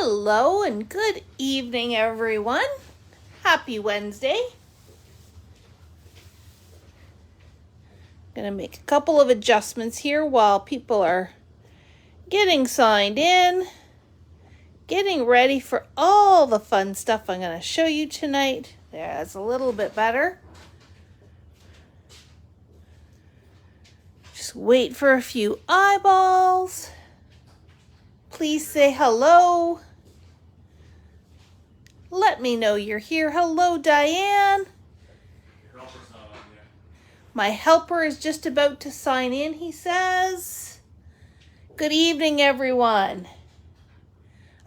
Hello and good evening, everyone. Happy Wednesday. Gonna make a couple of adjustments here while people are getting signed in, getting ready for all the fun stuff I'm gonna show you tonight. There, that's a little bit better. Just wait for a few eyeballs. Please say hello. Let me know you're here. Hello, Diane. My helper is just about to sign in, he says. Good evening, everyone.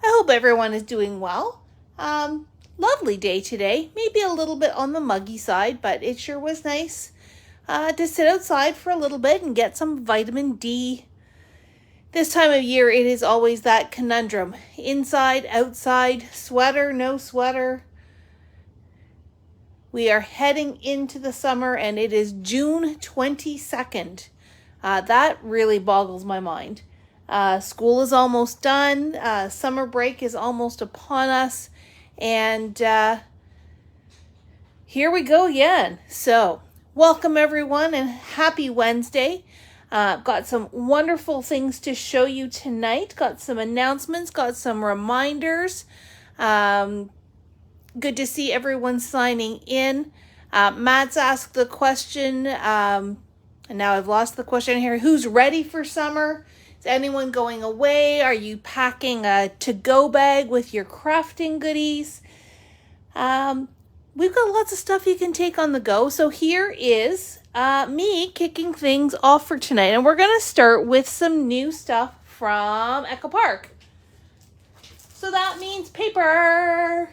I hope everyone is doing well. Lovely day today. Maybe a little bit on the muggy side, but it sure was nice to sit outside for a little bit and get some vitamin D. This time of year, it is always that conundrum. Inside, outside, sweater, no sweater. We are heading into the summer and it is June 22nd. That really boggles my mind. School is almost done. Summer break is almost upon us. And here we go again. So, welcome everyone and happy Wednesday. Got some wonderful things to show you tonight. Got some announcements, got some reminders. Good to see everyone signing in. Matt's asked the question, and now I've lost the question here. Who's ready for summer? Is anyone going away? Are you packing a to-go bag with your crafting goodies? We've got lots of stuff you can take on the go. So here is me kicking things off for tonight. And we're going to start with some new stuff from Echo Park. So that means paper.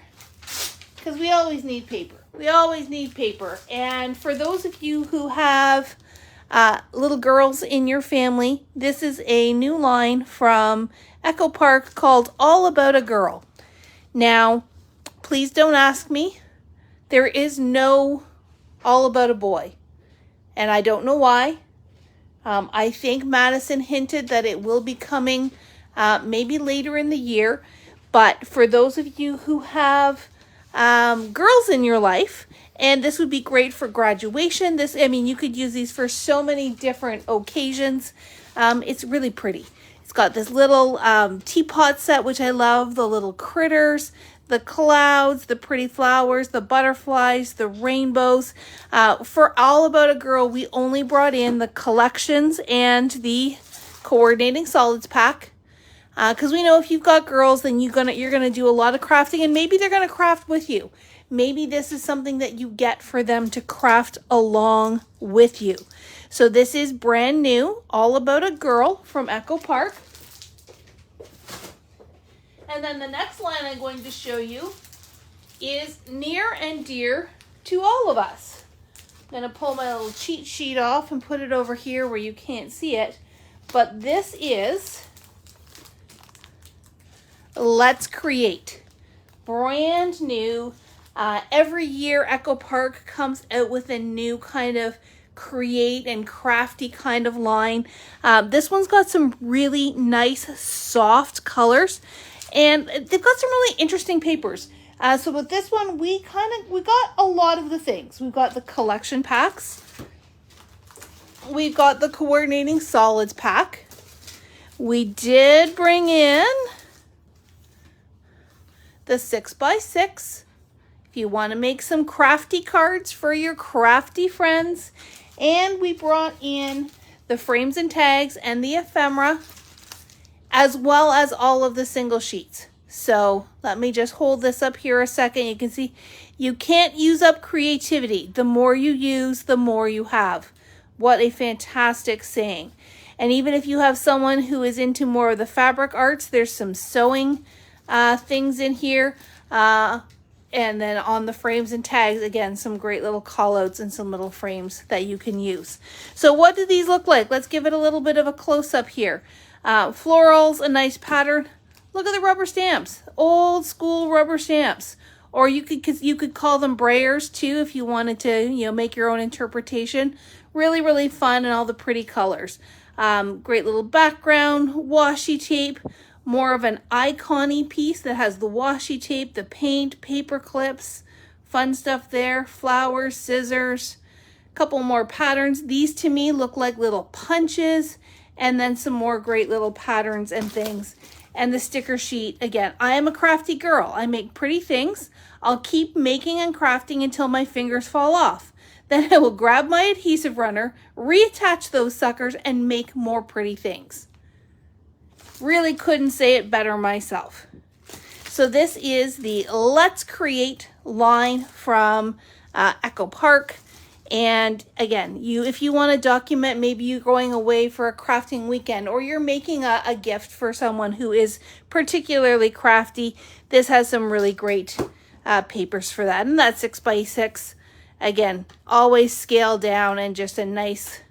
Because we always need paper. We always need paper. And for those of you who have little girls in your family, this is a new line from Echo Park called All About a Girl. Now, please don't ask me. There is no All About a Boy. And I don't know why. I think Madison hinted that it will be coming maybe later in the year. But for those of you who have girls in your life, and this would be great for graduation. You could use these for so many different occasions. It's really pretty. It's got this little teapot set, which I love, the little critters, the clouds, the pretty flowers, the butterflies, the rainbows. For All About a Girl, we only brought in the collections and the coordinating solids pack. Because we know if you've got girls, then you're gonna do a lot of crafting, and maybe they're gonna craft with you. Maybe this is something that you get for them to craft along with you. So this is brand new, All About a Girl from Echo Park. And then the next line I'm going to show you is near and dear to all of us. I'm gonna pull my little cheat sheet off and put it over here where you can't see it. But this is Let's Create. Brand new. Every year Echo Park comes out with a new kind of create and crafty kind of line. This one's got some really nice soft colors, and they've got some really interesting papers. So with this one, we got a lot of the things. We've got the collection packs. We've got the coordinating solids pack. We did bring in the 6x6, if you want to make some crafty cards for your crafty friends. And we brought in the frames and tags and the ephemera, as well as all of the single sheets. So let me just hold this up here a second. You can see you can't use up creativity. The more you use, the more you have. What a fantastic saying. And even if you have someone who is into more of the fabric arts, there's some sewing things in here. And then on the frames and tags, again, some great little call outs and some little frames that you can use. So what do these look like? Let's give it a little bit of a close up here. Florals, a nice pattern. Look at the rubber stamps, old school rubber stamps. Or you could call them brayers too if you wanted to, make your own interpretation. Really, really fun and all the pretty colors. Great little background, washi tape. more of an icon-y piece that has the washi tape, the paint, paper clips, fun stuff there, flowers, scissors, a couple more patterns. These to me look like little punches, and then some more great little patterns and things. And the sticker sheet, again, I am a crafty girl. I make pretty things. I'll keep making and crafting until my fingers fall off. Then I will grab my adhesive runner, reattach those suckers, and make more pretty things. Really couldn't say it better myself. So this is the Let's Create line from Echo Park. And again, if you want to document, maybe you're going away for a crafting weekend, or you're making a gift for someone who is particularly crafty, this has some really great papers for that. And that's 6x6. Again, always scale down and just a nice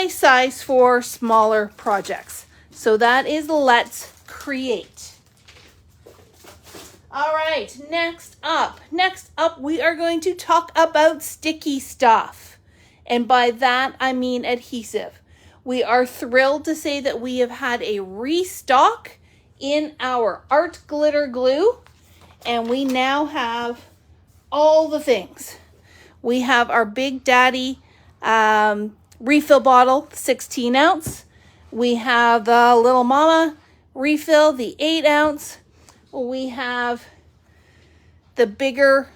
size for smaller projects. So that is Let's Create. All right, next up we are going to talk about sticky stuff. And by that, I mean adhesive. We are thrilled to say that we have had a restock in our art glitter glue, and we now have all the things. We have our Big Daddy refill bottle, 16 ounce. We have the Little Mama refill, the 8 ounce. We have the bigger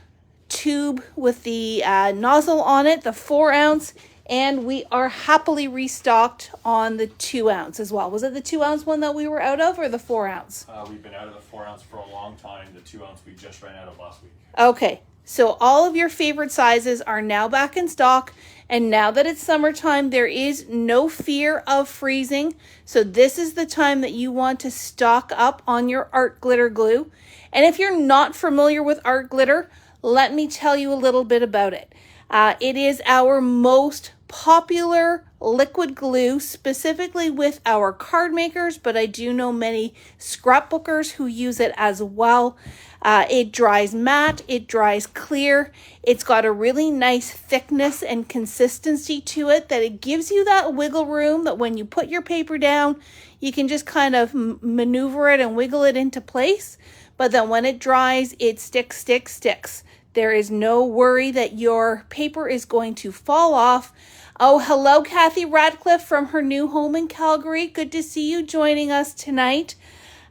tube with the nozzle on it, the 4 ounce, and we are happily restocked on the 2 ounce as well. Was it the 2 ounce one that we were out of, or the 4 ounce? We've been out of the 4 ounce for a long time. The 2 ounce we just ran out of last week. Okay, so all of your favorite sizes are now back in stock. And now that it's summertime, there is no fear of freezing. So this is the time that you want to stock up on your art glitter glue. And if you're not familiar with art glitter, let me tell you a little bit about it. It is our most popular liquid glue, specifically with our card makers, but I do know many scrapbookers who use it as well. It dries matte, it dries clear. It's got a really nice thickness and consistency to it that it gives you that wiggle room that when you put your paper down, you can just kind of maneuver it and wiggle it into place. But then when it dries, it sticks. There is no worry that your paper is going to fall off. Oh, hello, Kathy Radcliffe from her new home in Calgary. Good to see you joining us tonight.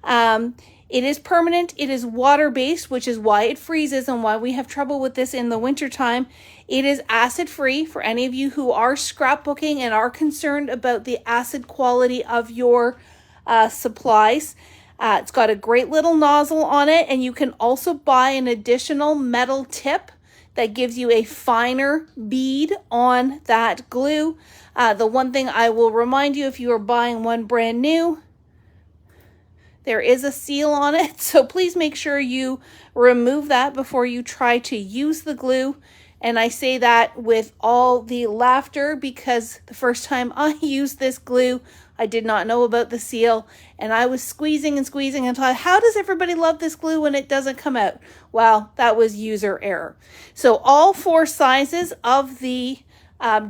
It is permanent. It is water-based, which is why it freezes and why we have trouble with this in the wintertime. It is acid-free for any of you who are scrapbooking and are concerned about the acid quality of your supplies. It's got a great little nozzle on it, and you can also buy an additional metal tip that gives you a finer bead on that glue. The one thing I will remind you, if you are buying one brand new, there is a seal on it, so please make sure you remove that before you try to use the glue. And I say that with all the laughter because the first time I used this glue, I did not know about the seal, and I was squeezing and thought, how does everybody love this glue when it doesn't come out? Well, that was user error. So all 4 sizes of the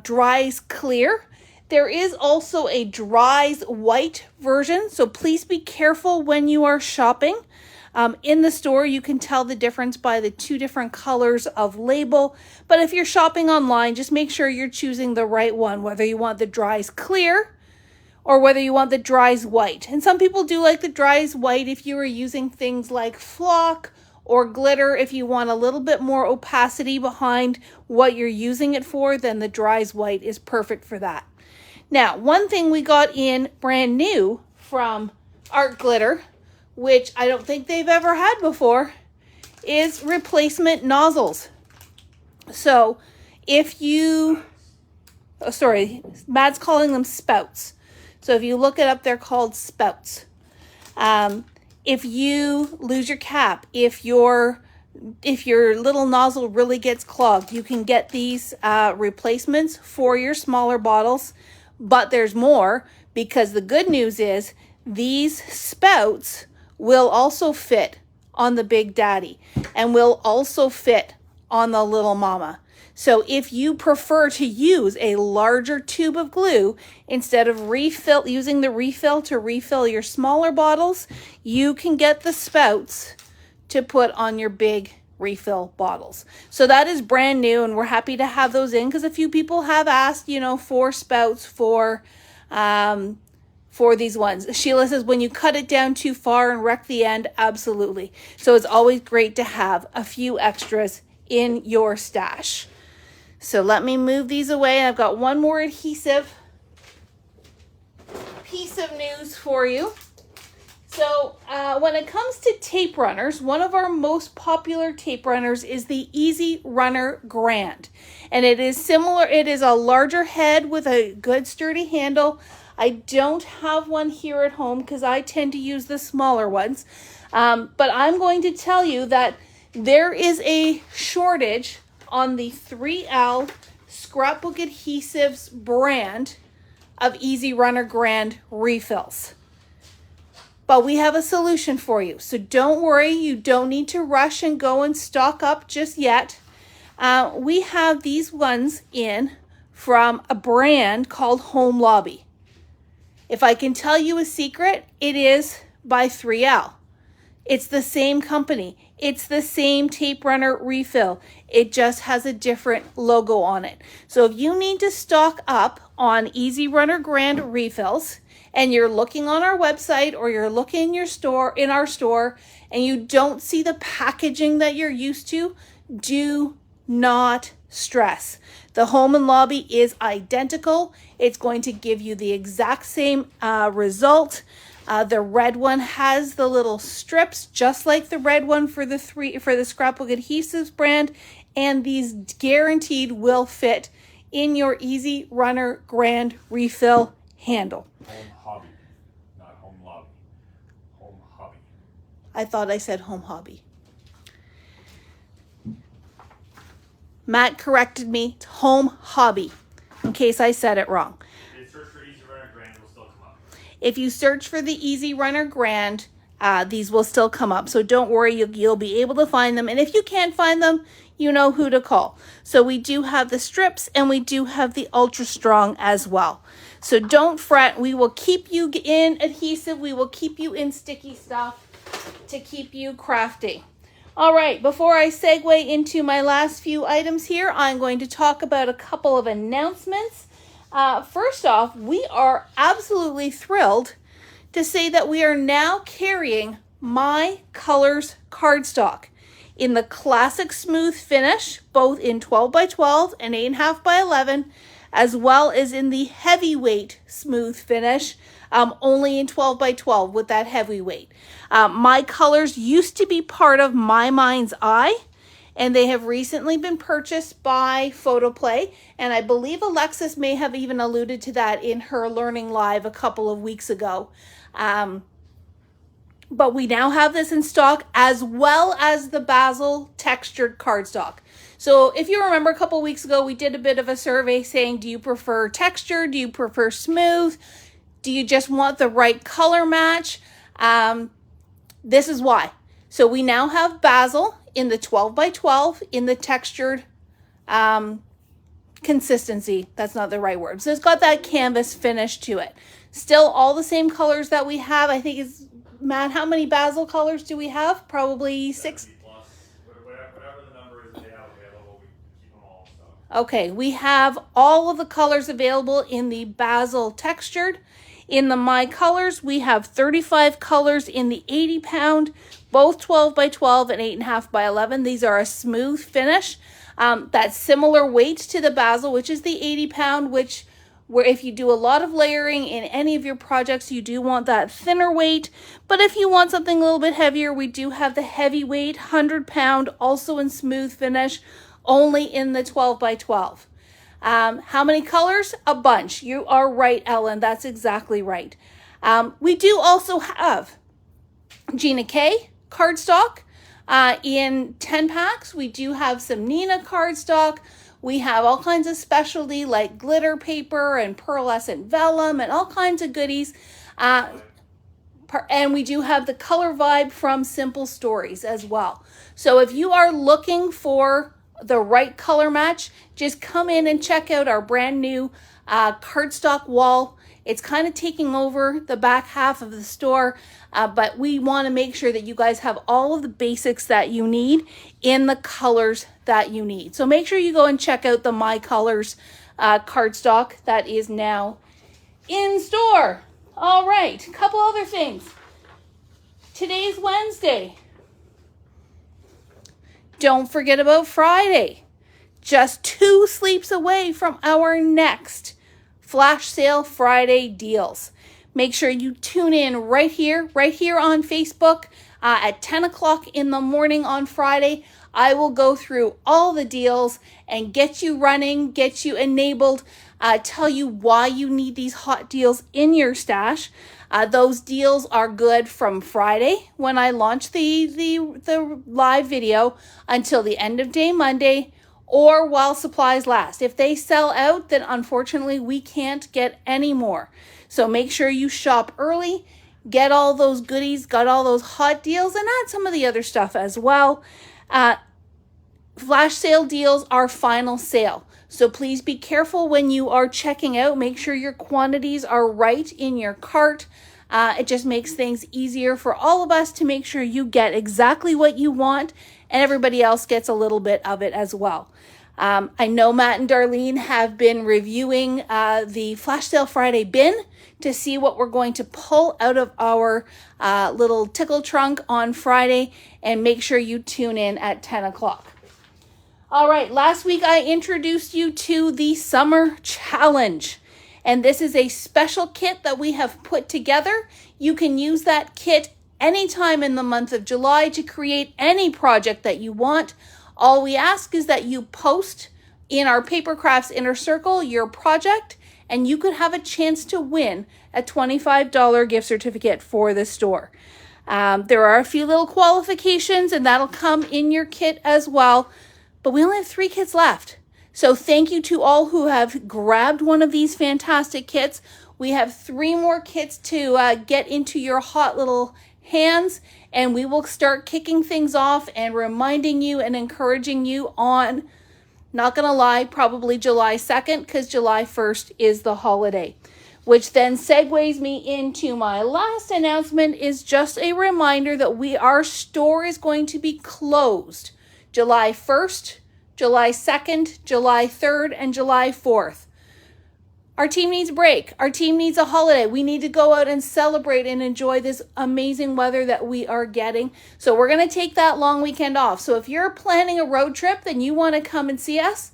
dries clear. There is also a dries white version, so please be careful when you are shopping. In the store, you can tell the difference by the 2 different colors of label. But if you're shopping online, just make sure you're choosing the right one, whether you want the dries clear or whether you want the dries white. And some people do like the dries white if you are using things like flock or glitter. If you want a little bit more opacity behind what you're using it for, then the dries white is perfect for that. Now, one thing we got in brand new from Art Glitter, which I don't think they've ever had before, is replacement nozzles. So if you, Matt's calling them spouts. So if you look it up, they're called spouts. If you lose your cap, if your little nozzle really gets clogged, you can get these replacements for your smaller bottles. But there's more, because the good news is these spouts will also fit on the Big Daddy and will also fit on the Little Mama. So if you prefer to use a larger tube of glue, instead of using the refill to refill your smaller bottles, you can get the spouts to put on your big refill bottles. So that is brand new, and we're happy to have those in because a few people have asked, for spouts for these ones. Sheila says, when you cut it down too far and wreck the end, absolutely. So it's always great to have a few extras in your stash. So let me move these away. I've got one more adhesive piece of news for you. So when it comes to tape runners, one of our most popular tape runners is the Easy Runner Grand. And it is similar. It is a larger head with a good sturdy handle. I don't have one here at home because I tend to use the smaller ones. But I'm going to tell you that there is a shortage on the 3L Scrapbook Adhesives brand of Easy Runner Grand refills. But we have a solution for you. So don't worry, you don't need to rush and go and stock up just yet. We have these ones in from a brand called Home Lobby. If I can tell you a secret, it is by 3L. It's the same company. It's the same tape runner refill. It just has a different logo on it. So if you need to stock up on Easy Runner Grand refills and you're looking on our website or you're looking in our store and you don't see the packaging that you're used to, do not stress. The Home and Lobby is identical. It's going to give you the exact same result. The red one has the little strips, just like the red one for the Scrapbook Adhesives brand, and these guaranteed will fit in your Easy Runner Grand refill handle. Home Hobby, not Home Lobby. Home Hobby. I thought I said Home Hobby. Matt corrected me. It's Home Hobby, in case I said it wrong. If you search for the Easy Runner Grand, these will still come up. So don't worry, you'll be able to find them. And if you can't find them, you know who to call. So we do have the strips and we do have the Ultra Strong as well. So don't fret. We will keep you in adhesive. We will keep you in sticky stuff to keep you crafting. All right, before I segue into my last few items here, I'm going to talk about a couple of announcements. First off, we are absolutely thrilled to say that we are now carrying My Colors cardstock in the classic smooth finish, both in 12 by 12 and 8.5 by 11, as well as in the heavyweight smooth finish, only in 12 by 12 with that heavyweight. My Colors used to be part of My Mind's Eye, and they have recently been purchased by Photoplay. And I believe Alexis may have even alluded to that in her Learning Live a couple of weeks ago. But we now have this in stock, as well as the Basil textured cardstock. So if you remember a couple of weeks ago, we did a bit of a survey saying, do you prefer texture? Do you prefer smooth? Do you just want the right color match? This is why. So we now have Basil in the 12 by 12 in the textured consistency. That's not the right word. So it's got that canvas finish to it. Still all the same colors that we have. I think it's, Matt, how many Basil colors do we have? Probably 6. Whatever the number is they have available, we keep them all. So. Okay, we have all of the colors available in the Basil textured. In the My Colors, we have 35 colors in the 80 pound, both 12 by 12 and 8.5 by 11. These are a smooth finish. That's similar weight to the Basil, which is the 80 pound, where if you do a lot of layering in any of your projects, you do want that thinner weight. But if you want something a little bit heavier, we do have the heavyweight 100 pound, also in smooth finish, only in the 12 by 12. How many colors? A bunch. You are right, Ellen. That's exactly right. We do also have Gina K cardstock in 10 packs. We do have some Nina cardstock. We have all kinds of specialty like glitter paper and pearlescent vellum and all kinds of goodies. And we do have the Color Vibe from Simple Stories as well. So if you are looking for the right color match, just come in and check out our brand new cardstock wall. It's kind of taking over the back half of the store, but we want to make sure that you guys have all of the basics that you need in the colors that you need. So make sure you go and check out the My Colors cardstock that is now in store. All right, a couple other things. Today's Wednesday. Don't forget about Friday. Just 2 sleeps away from our next Flash Sale Friday deals. Make sure you tune in right here on Facebook at 10 o'clock in the morning on Friday. I will go through all the deals and get you running, get you enabled, tell you why you need these hot deals in your stash. Those deals are good from Friday when I launch the live video until the end of day Monday, or while supplies last. If they sell out, then unfortunately we can't get any more. So make sure you shop early, get all those goodies, got all those hot deals, and add some of the other stuff as well. Flash sale deals are final sale. So please be careful when you are checking out. Make sure your quantities are right in your cart. It just makes things easier for all of us to make sure you get exactly what you want and everybody else gets a little bit of it as well. I know Matt and Darlene have been reviewing the Flash Sale Friday bin to see what we're going to pull out of our little tickle trunk on Friday, and make sure you tune in at 10 o'clock. All right, last week I introduced you to the Summer Challenge, and this is a special kit that we have put together. You can use that kit anytime in the month of July to create any project that you want. All we ask is that you post in our Papercrafts Inner Circle your project, and you could have a chance to win a $25 gift certificate for the store. There are a few little qualifications, and that'll come in your kit as well, but we only have 3 kits left. So thank you to all who have grabbed one of these fantastic kits. We have 3 more kits to get into your hot little hands, and we will start kicking things off and reminding you and encouraging you on, not gonna lie, probably July 2nd, because July 1st is the holiday. Which then segues me into my last announcement, is just a reminder that our store is going to be closed July 1st, July 2nd, July 3rd, and July 4th. Our team needs a break. Our team needs a holiday. We need to go out and celebrate and enjoy this amazing weather that we are getting. So we're going to take that long weekend off. So if you're planning a road trip, then you want to come and see us,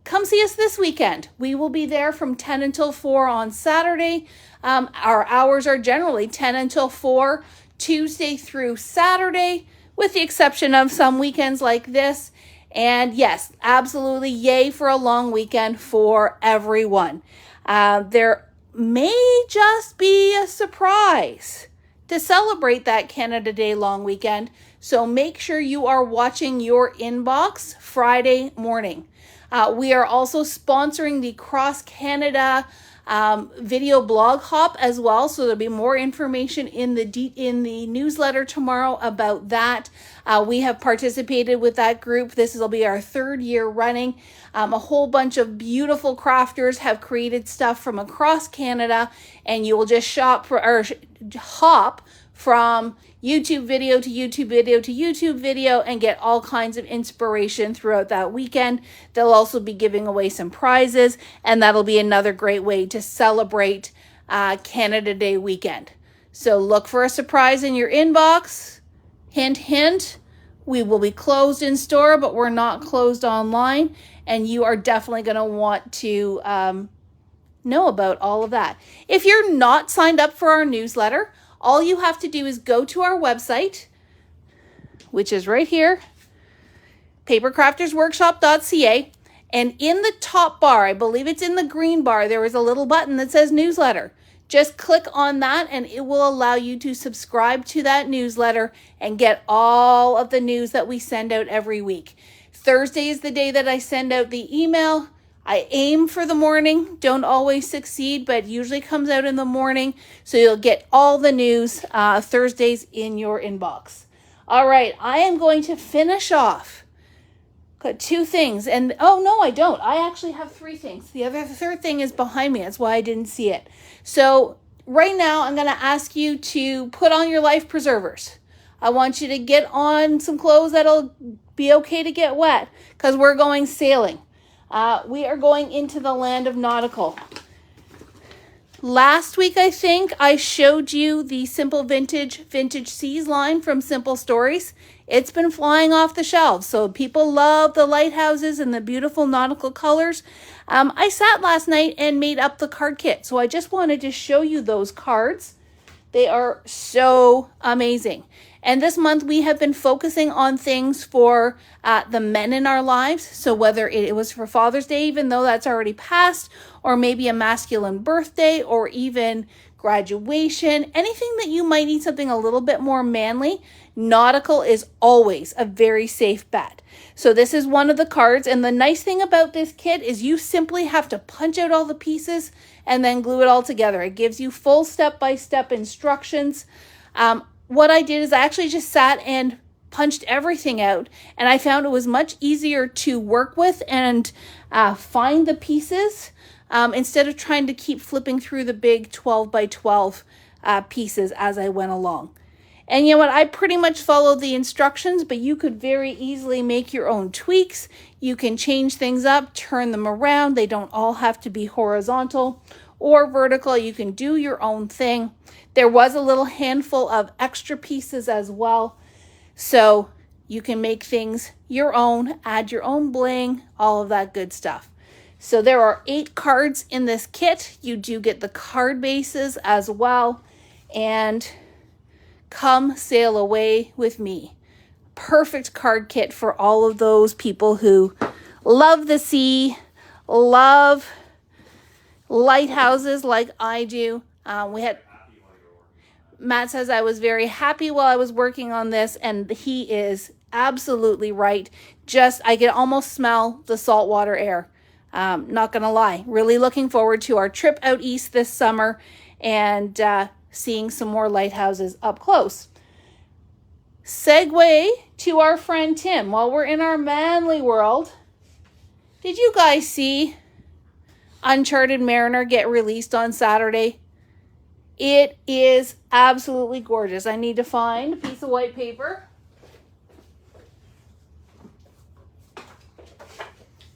come see us this weekend. We will be there from 10 until 4 on Saturday. Our hours are generally 10 until 4, Tuesday through Saturday, with the exception of some weekends like this. And yes, absolutely, yay for a long weekend for everyone. There may just be a surprise to celebrate that Canada Day long weekend. So make sure you are watching your inbox Friday morning. We are also sponsoring the Cross Canada video blog hop as well, so there'll be more information in the newsletter tomorrow about that. We have participated with that group. This will be our 3rd year running. A whole bunch of beautiful crafters have created stuff from across Canada, and you will just hop from YouTube video to YouTube video to YouTube video and get all kinds of inspiration throughout that weekend. They'll also be giving away some prizes, and that'll be another great way to celebrate Canada Day weekend. So look for a surprise in your inbox. Hint, hint, we will be closed in store, but we're not closed online, and you are definitely going to want to know about all of that. If you're not signed up for our newsletter, all you have to do is go to our website, which is right here, papercraftersworkshop.ca, and in the top bar, I believe it's in the green bar, there is a little button that says newsletter. Just click on that and it will allow you to subscribe to that newsletter and get all of the news that we send out every week. Thursday is the day that I send out the email. I aim for the morning, don't always succeed, but usually comes out in the morning. So you'll get all the news Thursdays in your inbox. All right, I am going to finish off Got 2 things. And, oh, no, I don't. I actually have 3 things. The third thing is behind me. That's why I didn't see it. So right now, I'm going to ask you to put on your life preservers. I want you to get on some clothes that'll be okay to get wet because we're going sailing. We are going into the land of nautical. Last week, I think, I showed you the Simple Vintage Seas line from Simple Stories. It's been flying off the shelves, so people love the lighthouses and the beautiful nautical colors. I sat last night and made up the card kit, so I just wanted to show you those cards. They are so amazing. And this month, we have been focusing on things for the men in our lives. So whether it was for Father's Day, even though that's already passed, or maybe a masculine birthday, or even graduation, anything that you might need something a little bit more manly, nautical is always a very safe bet. So this is one of the cards. And the nice thing about this kit is you simply have to punch out all the pieces and then glue it all together. It gives you full step-by-step instructions. What I did is I actually just sat and punched everything out, and I found it was much easier to work with and find the pieces instead of trying to keep flipping through the big 12 by 12 pieces as I went along. And you know what? I pretty much followed the instructions, but you could very easily make your own tweaks. You can change things up, turn them around. They don't all have to be horizontal or vertical. You can do your own thing. There was a little handful of extra pieces as well. So you can make things your own, add your own bling, all of that good stuff. So there are 8 cards in this kit. You do get the card bases as well. And come sail away with me. Perfect card kit for all of those people who love the sea, love lighthouses like I do. Matt says I was very happy while I was working on this, and he is absolutely right. I can almost smell the saltwater air. Not gonna lie, really looking forward to our trip out east this summer and seeing some more lighthouses up close. Segue to our friend Tim. While we're in our manly world, did you guys see Uncharted Mariner get released on Saturday? It is absolutely gorgeous. I need to find a piece of white paper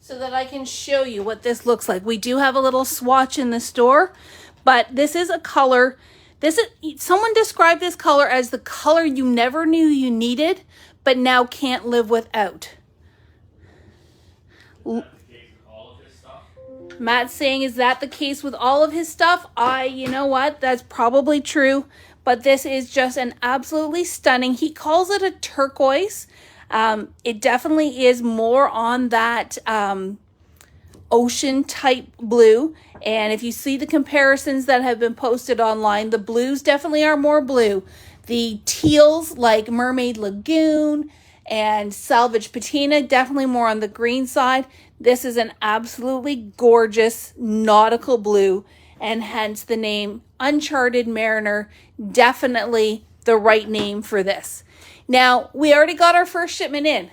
so that I can show you what this looks like. We do have a little swatch in the store, but this is a color. Someone described this color as the color you never knew you needed, but now can't live without. Matt's saying, is that the case with all of his stuff? You know what? That's probably true, but this is just an absolutely stunning. He calls it a turquoise. It definitely is more on that ocean type blue. And if you see the comparisons that have been posted online, the blues definitely are more blue. The teals like Mermaid Lagoon and Salvage Patina, definitely more on the green side. This is an absolutely gorgeous nautical blue, and hence the name Uncharted Mariner. Definitely the right name for this. Now, we already got our first shipment in,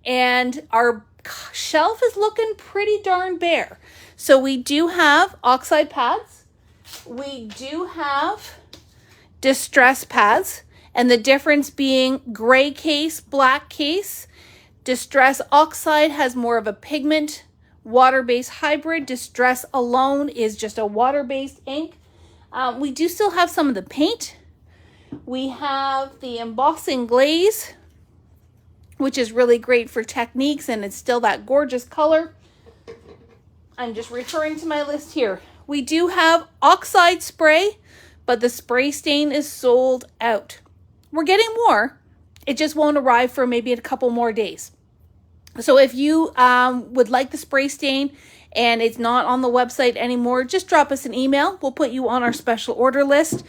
and our shelf is looking pretty darn bare. So we do have oxide pads. We do have distress pads, and the difference being gray case, black case. Distress Oxide has more of a pigment, water-based hybrid. Distress alone is just a water-based ink. We do still have some of the paint. We have the embossing glaze, which is really great for techniques, and it's still that gorgeous color. I'm just referring to my list here. We do have oxide spray, but the spray stain is sold out. We're getting more. It just won't arrive for maybe a couple more days. So if you would like the spray stain and it's not on the website anymore, just drop us an email. We'll put you on our special order list.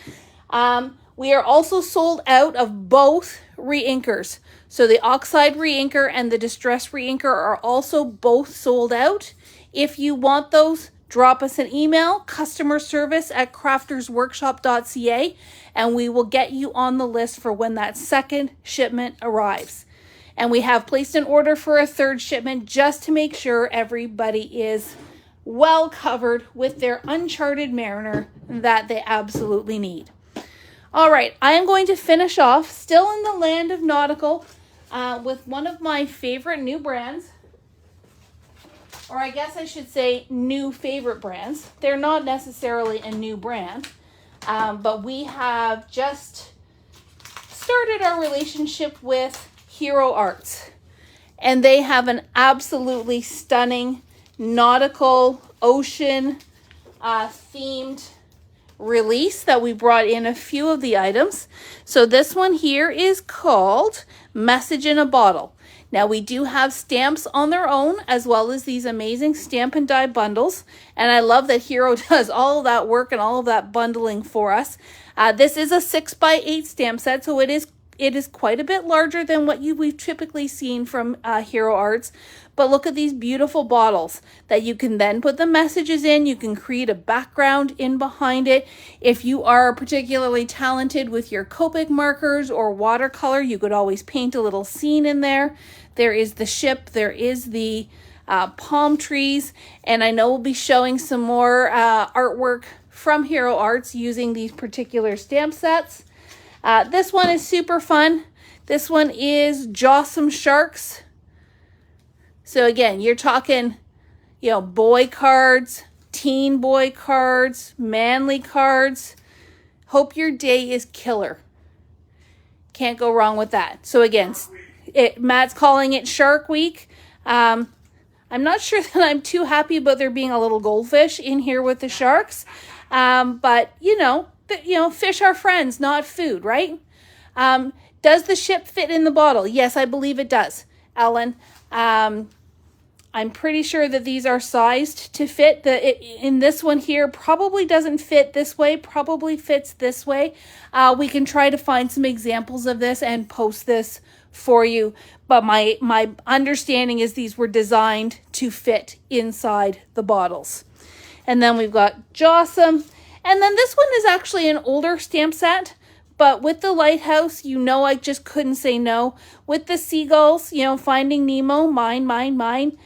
We are also sold out of both reinkers. So the oxide reinker and the distress reinker are also both sold out. If you want those, drop us an email, customerservice@craftersworkshop.ca, and we will get you on the list for when that second shipment arrives. And we have placed an order for a third shipment just to make sure everybody is well covered with their Uncharted Mariner that they absolutely need. All right, I am going to finish off, still in the land of nautical, with one of my favorite new brands. Or I guess I should say new favorite brands. They're not necessarily a new brand, but we have just started our relationship with Hero Arts. And they have an absolutely stunning nautical ocean themed release that we brought in a few of the items. So this one here is called Message in a Bottle. Now we do have stamps on their own, as well as these amazing stamp and die bundles. And I love that Hero does all of that work and all of that bundling for us. This is a 6x8 stamp set, so it is quite a bit larger than what we've typically seen from Hero Arts. But look at these beautiful bottles that you can then put the messages in. You can create a background in behind it. If you are particularly talented with your Copic markers or watercolor, you could always paint a little scene in there. There is the ship, there is the palm trees, and I know we'll be showing some more artwork from Hero Arts using these particular stamp sets. This one is super fun. This one is Jawsome Sharks. So again, you're talking, boy cards, teen boy cards, manly cards. Hope your day is killer. Can't go wrong with that. So again, Matt's calling it Shark Week. I'm not sure that I'm too happy about there being a little goldfish in here with the sharks. But fish are friends, not food, right? Does the ship fit in the bottle? Yes, I believe it does, Ellen. I'm pretty sure that these are sized to fit. In this one here, probably doesn't fit this way, probably fits this way. We can try to find some examples of this and post this for you. But my understanding is these were designed to fit inside the bottles. And then we've got Jawsome. And then this one is actually an older stamp set. But with the lighthouse, I just couldn't say no. With the seagulls, Finding Nemo, mine.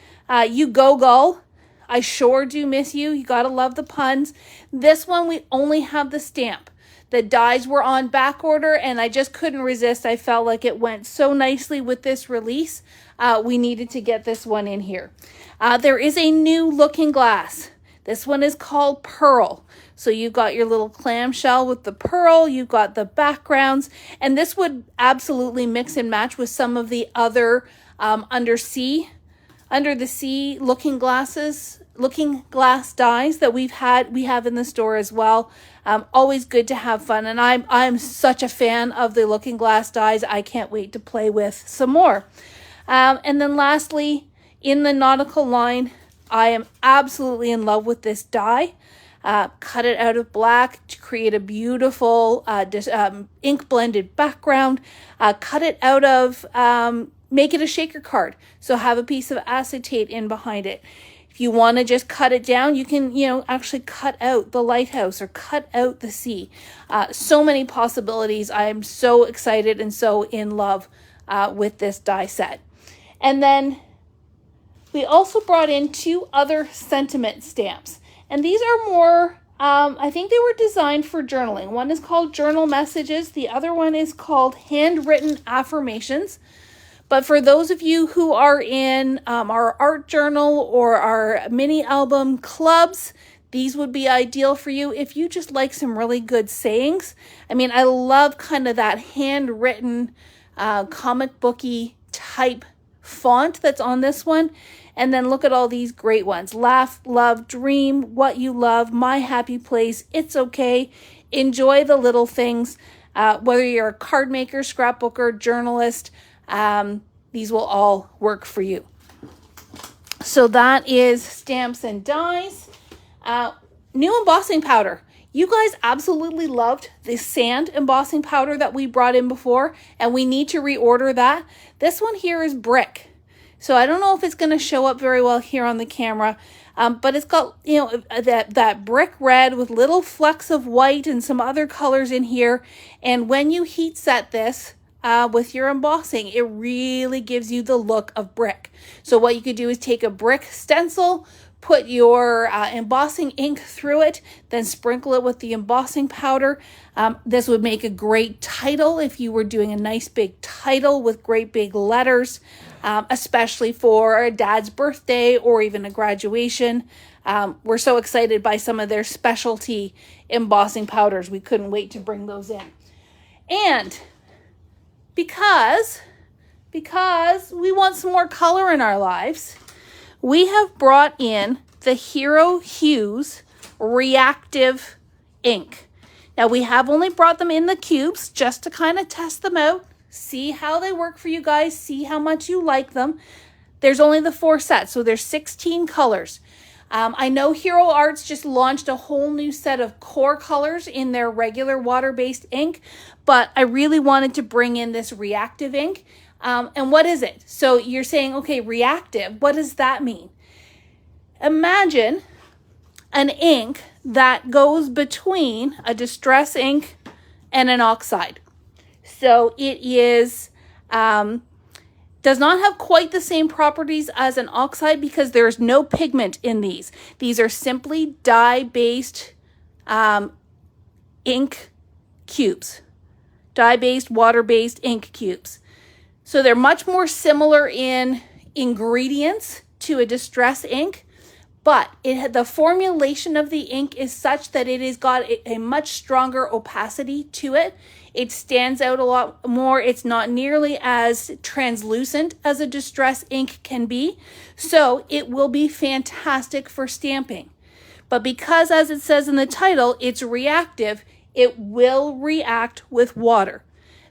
You go, gull. I sure do miss you. You gotta love the puns. This one, we only have the stamp. The dies were on back order, and I just couldn't resist. I felt like it went so nicely with this release. We needed to get this one in here. There is a new looking glass. This one is called Pearl. So you've got your little clamshell with the pearl, you've got the backgrounds, and this would absolutely mix and match with some of the other under the sea looking glass dies that we have in the store as well. Always good to have fun, and I'm such a fan of the looking glass dies. I can't wait to play with some more. And then lastly, in the nautical line, I am absolutely in love with this die. Cut it out of black to create a beautiful ink blended background. Cut it out of, make it a shaker card. So have a piece of acetate in behind it. If you want to just cut it down, you can, actually cut out the lighthouse or cut out the sea. So many possibilities. I am so excited and so in love with this die set. And then we also brought in 2 other sentiment stamps. And these are more, I think they were designed for journaling. One is called Journal Messages. The other one is called Handwritten Affirmations. But for those of you who are in our art journal or our mini album clubs, these would be ideal for you if you just like some really good sayings. I mean, I love kind of that handwritten comic booky type font that's on this one. And then look at all these great ones. Laugh, love, dream, what you love, my happy place, it's okay. Enjoy the little things. Whether you're a card maker, scrapbooker, journalist, these will all work for you. So that is stamps and dies. New embossing powder. You guys absolutely loved the sand embossing powder that we brought in before, and we need to reorder that. This one here is brick. So I don't know if it's going to show up very well here on the camera, but it's got, that brick red with little flecks of white and some other colors in here. And when you heat set this, with your embossing. It really gives you the look of brick. So what you could do is take a brick stencil, put your embossing ink through it, then sprinkle it with the embossing powder. This would make a great title if you were doing a nice big title with great big letters, especially for a dad's birthday or even a graduation. We're so excited by some of their specialty embossing powders. We couldn't wait to bring those in. And because we want some more color in our lives, we have brought in the Hero Hues Reactive ink. Now, we have only brought them in the cubes just to kind of test them out, see how they work for you guys, see how much you like them. There's only the 4 sets, so there's 16 colors. I know Hero Arts just launched a whole new set of core colors in their regular water-based ink, but I really wanted to bring in this Reactive ink. And what is it? So you're saying, okay, Reactive, what does that mean? Imagine an ink that goes between a distress ink and an oxide. So it is, does not have quite the same properties as an oxide because there's no pigment in these. These are simply dye-based ink cubes, dye-based, water-based ink cubes. So they're much more similar in ingredients to a distress ink, but the formulation of the ink is such that it has got a much stronger opacity to it. It stands out a lot more. It's not nearly as translucent as a distress ink can be, so it will be fantastic for stamping. But because, as it says in the title, it's reactive, it will react with water.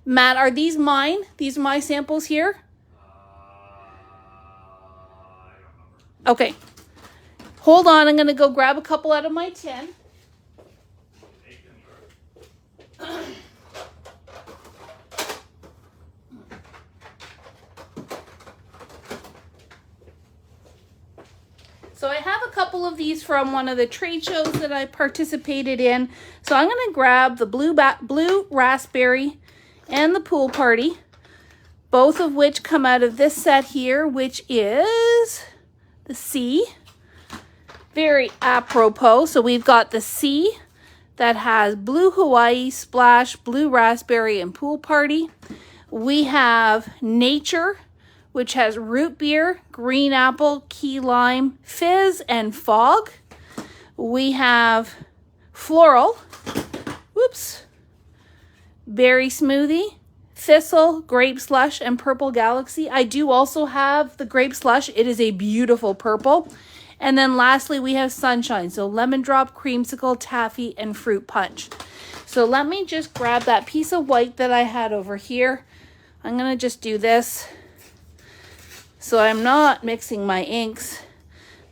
Matt, are these mine? These are my samples here? I don't remember. Okay. Hold on, I'm going to go grab a couple out of my tin. So I have a couple of these from one of the trade shows that I participated in. So I'm going to grab the blue raspberry and the pool party, both of which come out of this set here, which is the C. Very apropos. So we've got the C that has blue Hawaii, splash, blue raspberry, and pool party. We have nature, which has root beer, green apple, key lime, fizz, and fog. We have floral, berry smoothie, thistle, grape slush, and purple galaxy. I do also have the grape slush. It is a beautiful purple. And then lastly, we have sunshine. So lemon drop, creamsicle, taffy, and fruit punch. So let me just grab that piece of white that I had over here. I'm going to just do this so I'm not mixing my inks.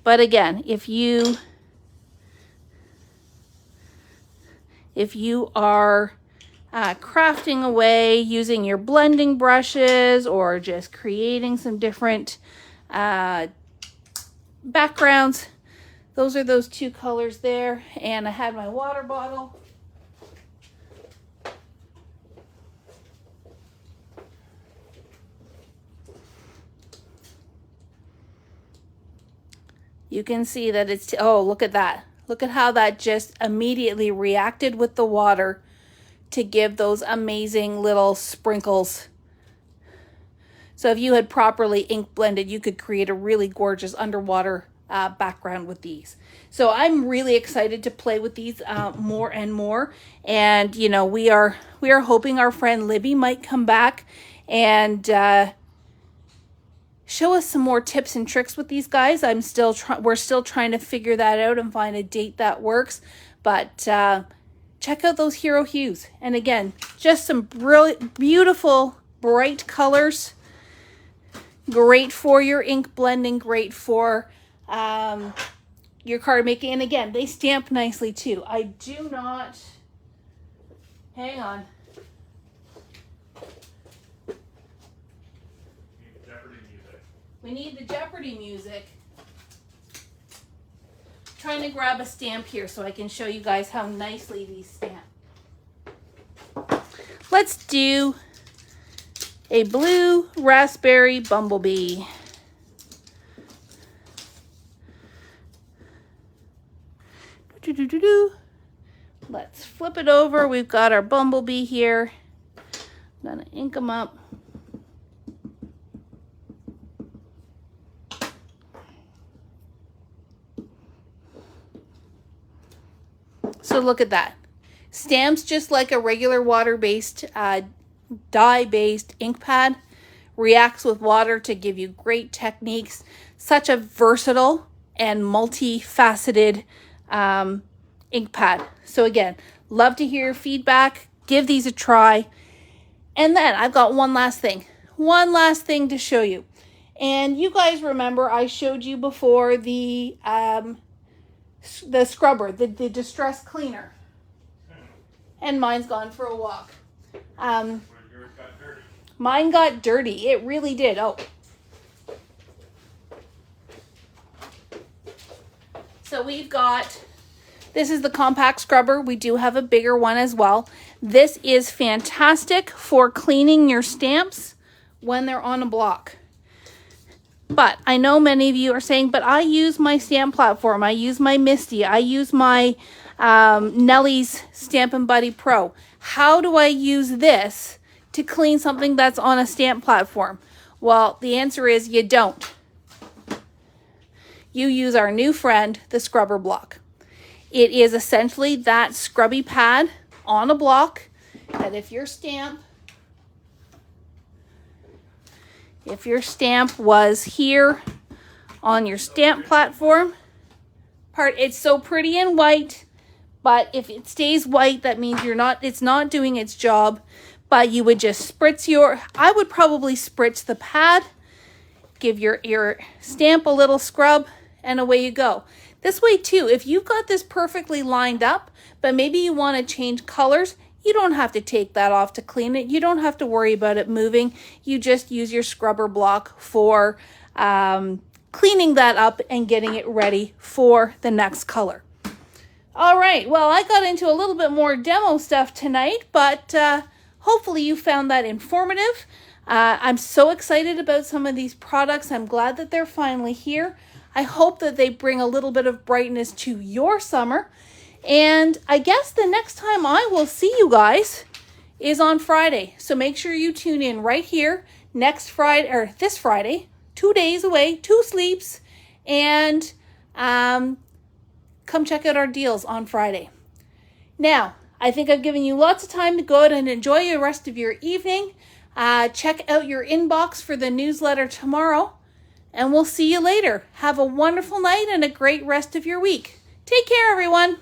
But again, if you are crafting away using your blending brushes or just creating some different backgrounds, those are those 2 colors there. And I had my water bottle. You can see that it's, oh, look at that. Look at how that just immediately reacted with the water to give those amazing little sprinkles. So if you had properly ink blended, you could create a really gorgeous underwater background with these. So I'm really excited to play with these more and more. And, you know, we are hoping our friend Libby might come back and show us some more tips and tricks with these guys. We're still trying to figure that out and find a date that works. But check out those Hero Hues. And again, just some brilliant, beautiful, bright colors. Great for your ink blending, great for your card making. And again, they stamp nicely too. I do not, hang on. We need the Jeopardy music. Trying to grab a stamp here so I can show you guys how nicely these stamp. Let's do a blue raspberry bumblebee. Let's flip it over. We've got our bumblebee here. I'm gonna ink them up. So look at that. Stamps just like a regular water-based, dye-based ink pad. Reacts with water to give you great techniques. Such a versatile and multifaceted ink pad. So again, love to hear your feedback. Give these a try. And then I've got one last thing to show you. And you guys remember I showed you before the scrubber, the distress cleaner. And mine's gone for a walk. Mine got dirty. It really did. Oh. So we've got, this is the compact scrubber. We do have a bigger one as well. This is fantastic for cleaning your stamps when they're on a block. But I know many of you are saying, but I use my stamp platform. I use my Misty. I use my Nellie's Stampin' Buddy Pro. How do I use this to clean something that's on a stamp platform? Well, the answer is you don't. You use our new friend, the scrubber block. It is essentially that scrubby pad on a block that if your stamp was here on your stamp platform, it's so pretty and white, but if it stays white, that means it's not doing its job. But you would just spritz I would probably spritz the pad, give your stamp a little scrub, and away you go. This way too, if you've got this perfectly lined up, but maybe you want to change colors, you don't have to take that off to clean it. You don't have to worry about it moving. You just use your scrubber block for cleaning that up and getting it ready for the next color. All right, well, I got into a little bit more demo stuff tonight, but hopefully you found that informative. I'm so excited about some of these products. I'm glad that they're finally here. I hope that they bring a little bit of brightness to your summer. And I guess the next time I will see you guys is on Friday. So make sure you tune in right here next Friday, or this Friday, 2 days away, 2 sleeps, and come check out our deals on Friday. Now, I think I've given you lots of time to go out and enjoy the rest of your evening. Check out your inbox for the newsletter tomorrow, and we'll see you later. Have a wonderful night and a great rest of your week. Take care, everyone.